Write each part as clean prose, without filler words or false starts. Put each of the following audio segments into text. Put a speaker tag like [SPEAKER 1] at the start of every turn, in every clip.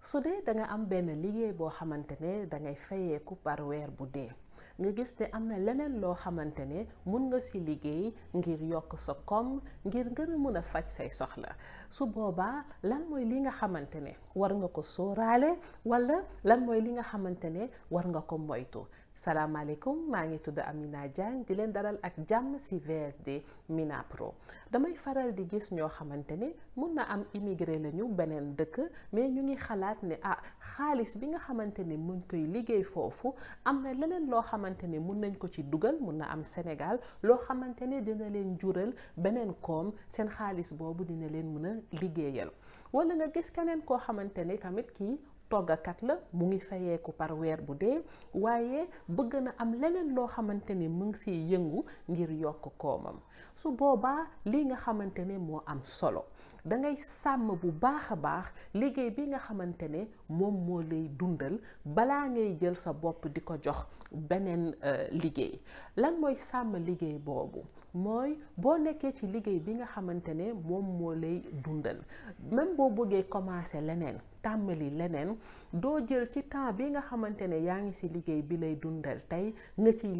[SPEAKER 1] su dee da nga am benn liggéey boo xamante ne da ngay fayeeku par weer bu dee nga gis ne am na leneen loo xamante ne mun nga ci liggéey ngir yokk sa koom ngir gën a mun a faj say soxla su boobaa lan mooy li nga xamante ne war nga ko sóoraale walla lan mooy li nga xamante ne war nga ko moytu. salaamaaleykum maa ngi tudd Amina Diagne di leen dalal ak jàmm ci VSD Mina Pro damay faral di gis ñoo xamante ne mun na am immigré lañu beneen dëkk mais ñu ngi xalaat ne xaalis bi nga xamante ne mun koy liggéey foofu am na leneen loo xamante ne mun nañ ko ci dugal mun na am Sénégal loo xamante ne dina leen jural beneen koom seen xaalis boobu dina leen mun a liggéeyal walla nga gis keneen koo xamante ne tamit kii toggakat la mu ngi fayeeku par weer bu dee waaye bëgg na am leneen loo xamante ne mu ngi siy yëngu ngir yokk koomam su boobaa lii nga xamante ne moo am solo dangay sàmm bu baax a baax liggéey bi nga xamante ne moom moo lay dundal balaa ngay jël sa bopp di ko jox beneen liggéey. lan mooy sàmm liggéey boobu mooy boo nekkee ci liggéey bi nga xamante ne moom moo lay dundal même boo bëggee commencer leneen tàmbali leneen doo jël ci temps bi nga xamante ne yaa ngi ci liggéey bi lay dundal tey nga ciy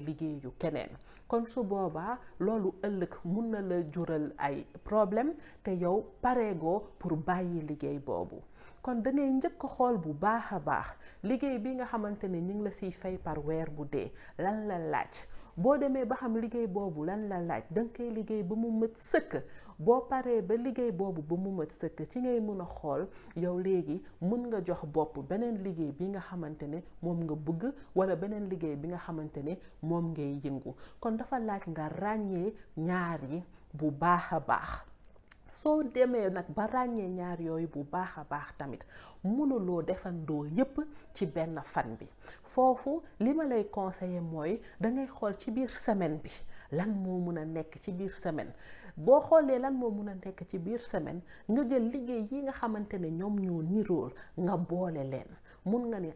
[SPEAKER 1] liggéeyu keneen kon su boobaa loolu ëllëg mun na la jural ay problème te yow pareegoo pour bàyyi liggéey boobu. kon da ngay njëkk xool bu baax a baax liggéey bi nga xamante ne ñu ngi la siy fay par weer bu dee lan la laaj boo demee ba xam liggéey boobu lan la laaj da nga koy liggéey ba mu mët sëkk boo paree ba liggéey boobu ba mu mët sëkk ci ngay mun a xool yow léegi mun nga jox bopp beneen liggéey bi nga xamante ne moom nga bëgg walla beneen liggéey bi nga xamante ne moom ngay yëngu kon dafa laaj nga ràññee ñaar yi bu baax a baax. soo demee nag ba ràññee ñaar yooyu bu baax a baax tamit mënuloo defandoo yépp ci benn fan bi foofu li ma lay conseiller mooy dangay xool ci biir semaine bi lan moo mun a nekk ci biir semaine boo xoolee lan moo mun a nekk ci biir semaine nga jël liggéey yi nga xamante ne ñoom ñoo nirool nga boole leen mun nga ne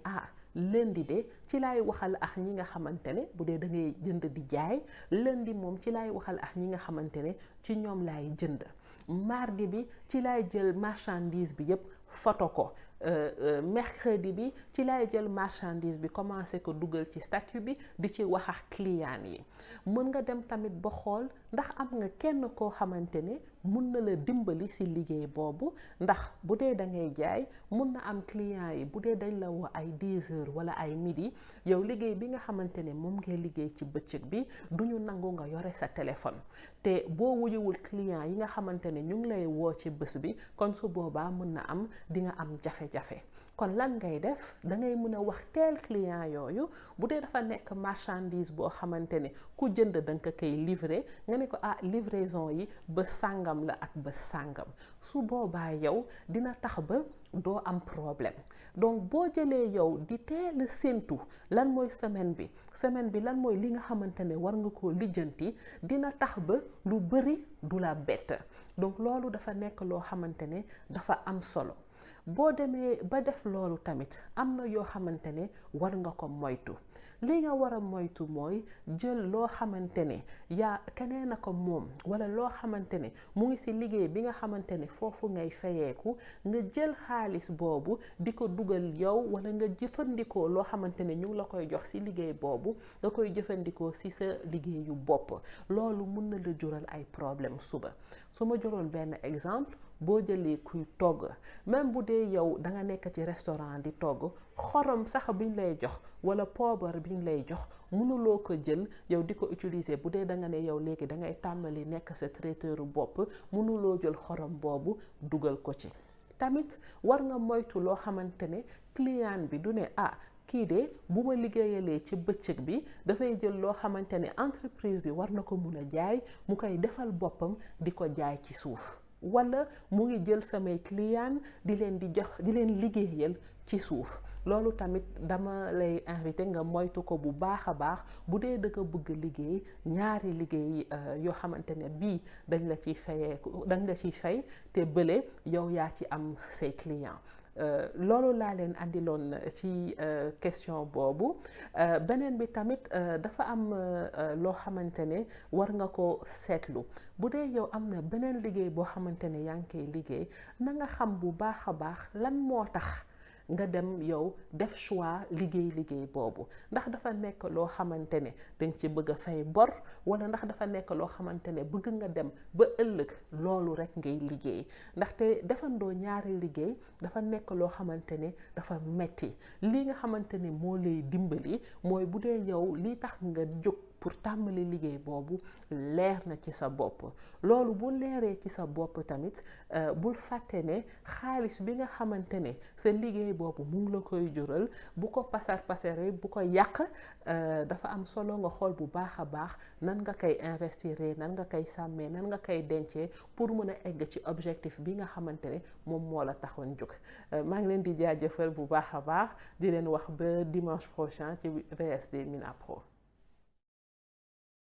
[SPEAKER 1] lundi de ci laay waxal ak ñi nga xamante ne bu dee da ngay jënd di jaay lundi moom ci laay waxal ak ñi nga xamante ne ci ñoom laay jënd mardi bi ci laay jël marchandise bi yépp photo ko mercredi bi ci laay jël marchandise bi commencé ko dugal ci statut bi di ci wax ak client yi mën nga dem tamit ba xool ndax am nga kenn koo xamante ne mun na la dimbali ci liggéey boobu ndax bu dee da ngay jaay mun na am client yi bu dee dañ la woo ay 10 heures wala ay midi yow liggéey bi nga xamante ne moom ngay liggéey ci bëccëg bi duñu nangu nga yore sa téléphone te boo wuyuwul client yi nga xamante ne ñu ngi lay woo ci bés bi kon su boobaa mën na am di nga am jafe-jafe kon lan ngay def da ngay mën a wax teel client yooyu bu dee dafa nekk marchandise boo xamante ne ku jënd da nga koy livrer nga ne ko livraison yi bés sàngam la ak bés sàngam su boobaa yow dina tax ba doo am problème donc boo jëlee yow di teel a séentu lan mooy semaine bi lan mooy li nga xamante ne war nga koo lijjanti dina tax ba lu bari du la bett donc loolu dafa nekk loo xamante ne dafa am solo. boo demee ba def loolu tamit am na yoo xamante ne war nga ko moytu li nga war a moytu mooy jël loo xamante ne yaa keneen a ko moom walla loo xamante ne mu ngi ci liggéey bi nga xamante ne foofu ngay fayeeku nga jël xaalis boobu di ko dugal yow walla nga jëfandikoo loo xamante ne ñu ngi la koy jox ci liggéey boobu nga koy jëfandikoo ci sa liggéeyu bopp loolu mun na la jural ay problème suba su ma jëloon benn exemple boo jëlee kuy togg même bu dee yow da nga nekk ci restaurant di togg xorom sax biñ lay jox walla poobar biñ lay jox mënuloo ko jël yow di ko utiliser bu dee da nga ne yow léegi da ngay tàmbali nekk sa traiteur bopp mënuloo jël xorom boobu dugal ko ci tamit war nga moytu loo xamante ne client bi du ne kii de bu ma liggéeyalee ci bëccëg bi dafay jël loo xamante ne entreprise bi war na ko mun a jaay mu koy defal boppam di ko jaay ci suuf walla mu ngi jël samay client di leen liggéeyal ci suuf loolu tamit dama lay invité nga moytu ko bu baax a baax bu dee da nga bëgg liggéey ñaari liggéey yoo xamante ne bii dañ la ciy fay te bële yow yaa ci am say client loolu laa leen andiloon ci question boobu beneen bi tamit dafa am loo xamante ne war nga ko seetlu bu dee yow am na beneen liggéey boo xamante ne yaa ngi koy liggéey na nga xam bu baax a baax lan moo tax nga dem yow def choix liggéey boobu ndax dafa nekk loo xamante ne danga ci bëgg a fay bor wala ndax dafa nekk loo xamante ne bëgg nga dem ba ëllëg loolu rek ngay liggéey ndaxte defandoo ñaari liggéey dafa nekk loo xamante ne dafa metti li nga xamante ne moo lay dimbali mooy bu dee yow li tax nga jóg pour tàmbali liggéey boobu leer na ci sa bopp loolu bu leeree ci sa bopp tamit bul fàtte ne xaalis bi nga xamante ne sa liggéey boobu mu ngi la koy jural bu ko pasare bu ko yàq dafa am solo nga xool bu baax a baax nan nga koy investir nan nga koy sàmmee nan nga koy dencee pour mën a egg ci objectif bi nga xamante ne moom moo la taxoon jóg maa ngi leen di jaajëfal bu baax a baax di leen wax ba dimanche prochain ci VSD Mina Pro